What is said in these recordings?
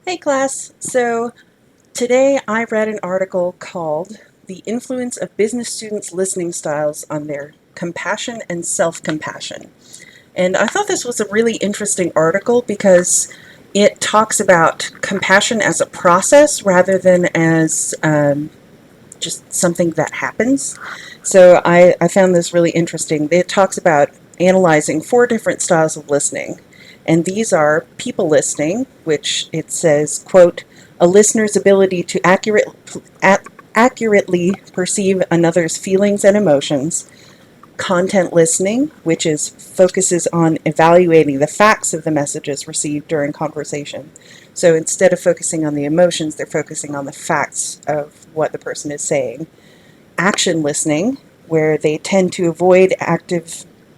Hey class, so today I read an article called The Influence of Business Students' Listening Styles on Their Compassion and Self-Compassion. And I thought this was a really interesting article because it talks about compassion as a process rather than as just something that happens. So I found this really interesting. It talks about analyzing four different styles of listening. And these are people listening, which it says, quote, a listener's ability to accurately perceive another's feelings and emotions. Content listening, which is focuses on evaluating the facts of the messages received during conversation. So instead of focusing on the emotions, they're focusing on the facts of what the person is saying. Action listening, where they tend to avoid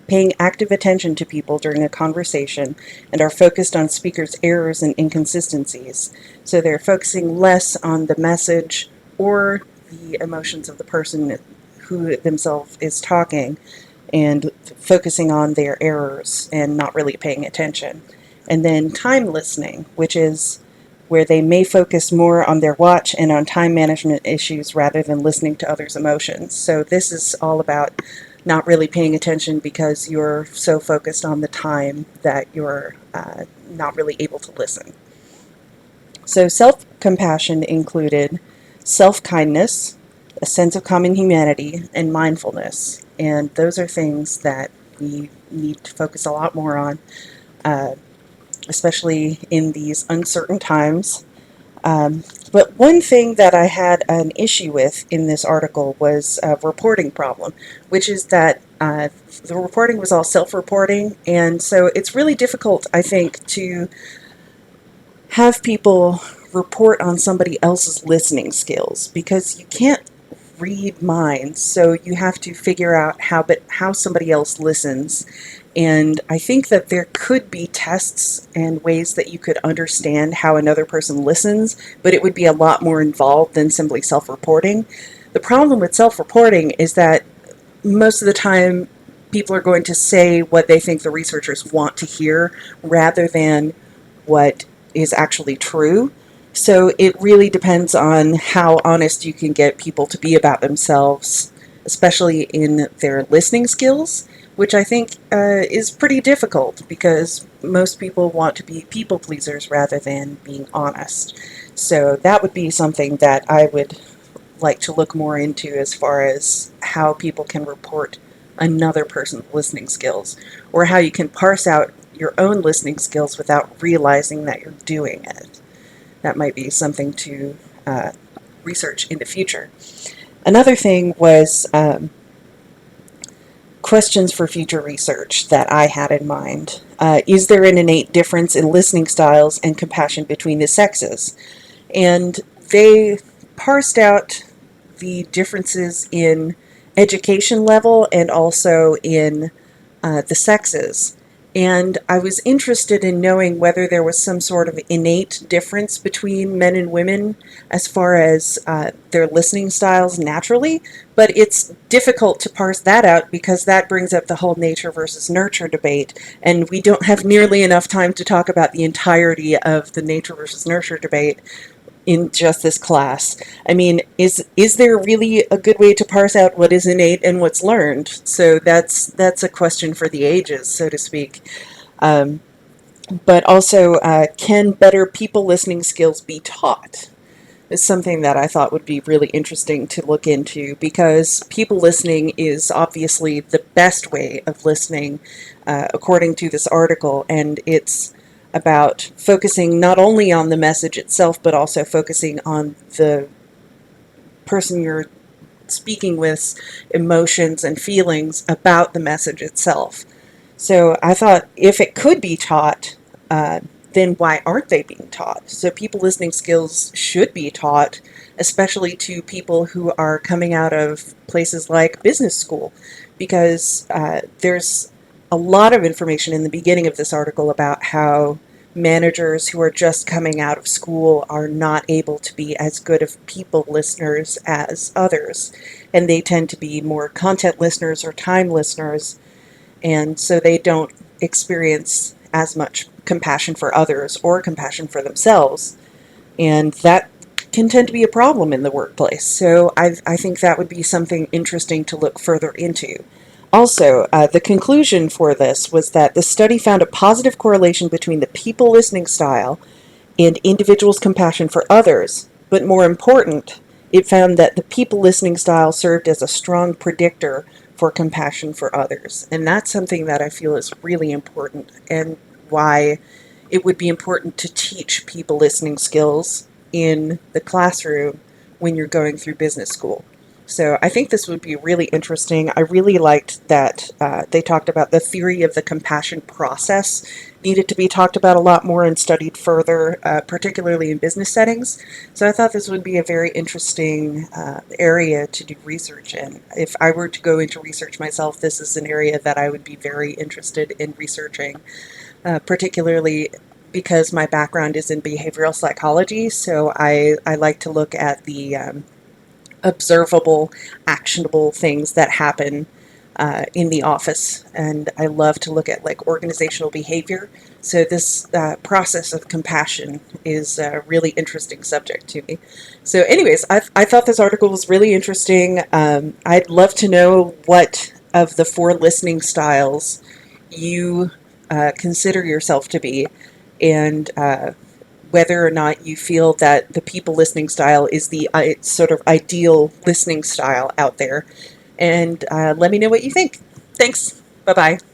paying active attention to people during a conversation and are focused on speakers' errors and inconsistencies. So they're focusing less on the message or the emotions of the person who themselves is talking and focusing on their errors and not really paying attention. And then time listening, which is where they may focus more on their watch and on time management issues rather than listening to others' emotions. So this is all about not really paying attention because you're so focused on the time that you're not really able to listen. So self-compassion included self-kindness, a sense of common humanity, and mindfulness. And those are things that we need to focus a lot more on, uh, especially in these uncertain times. But one thing that I had an issue with in this article was a reporting problem, which is that the reporting was all self-reporting, and so it's really difficult, I think, to have people report on somebody else's listening skills because you can't read minds, so you have to figure out how somebody else listens. And I think that there could be tests and ways that you could understand how another person listens, but it would be a lot more involved than simply self-reporting. The problem with self-reporting is that most of the time people are going to say what they think the researchers want to hear rather than what is actually true. So it really depends on how honest you can get people to be about themselves, especially in their listening skills, which I think is pretty difficult because most people want to be people pleasers rather than being honest. So that would be something that I would like to look more into as far as how people can report another person's listening skills, or how you can parse out your own listening skills without realizing that you're doing it. That might be something to research in the future. Another thing was questions for future research that I had in mind. Is there an innate difference in listening styles and compassion between the sexes? And they parsed out the differences in education level and also in the sexes. And I was interested in knowing whether there was some sort of innate difference between men and women as far as their listening styles naturally, but it's difficult to parse that out because that brings up the whole nature versus nurture debate, and we don't have nearly enough time to talk about the entirety of the nature versus nurture debate in just this class. I mean, is there really a good way to parse out what is innate and what's learned? So that's a question for the ages, so to speak. Um, but also, can better people listening skills be taught? Is something that I thought would be really interesting to look into because people listening is obviously the best way of listening, according to this article, and it's about focusing not only on the message itself, but also focusing on the person you're speaking with, emotions and feelings about the message itself. So I thought if it could be taught, then why aren't they being taught? So people listening skills should be taught, especially to people who are coming out of places like business school, because there's a lot of information in the beginning of this article about how managers who are just coming out of school are not able to be as good of people listeners as others, and they tend to be more content listeners or time listeners, and so they don't experience as much compassion for others or compassion for themselves. And that can tend to be a problem in the workplace. So I think that would be something interesting to look further into. Also, the conclusion for this was that the study found a positive correlation between the people listening style and individuals' compassion for others, but more important, it found that the people listening style served as a strong predictor for compassion for others. And that's something that I feel is really important, and why it would be important to teach people listening skills in the classroom when you're going through business school. So I think this would be really interesting. I really liked that they talked about the theory of the compassion process needed to be talked about a lot more and studied further, particularly in business settings. So I thought this would be a very interesting area to do research in. If I were to go into research myself, this is an area that I would be very interested in researching, particularly because my background is in behavioral psychology. So I like to look at the observable, actionable things that happen in the office, and I love to look at like organizational behavior. So this process of compassion is a really interesting subject to me. So, anyways, I thought this article was really interesting. I'd love to know what of the four listening styles you consider yourself to be, and whether or not you feel that the people listening style is the sort of ideal listening style out there. And let me know what you think. Thanks. Bye bye.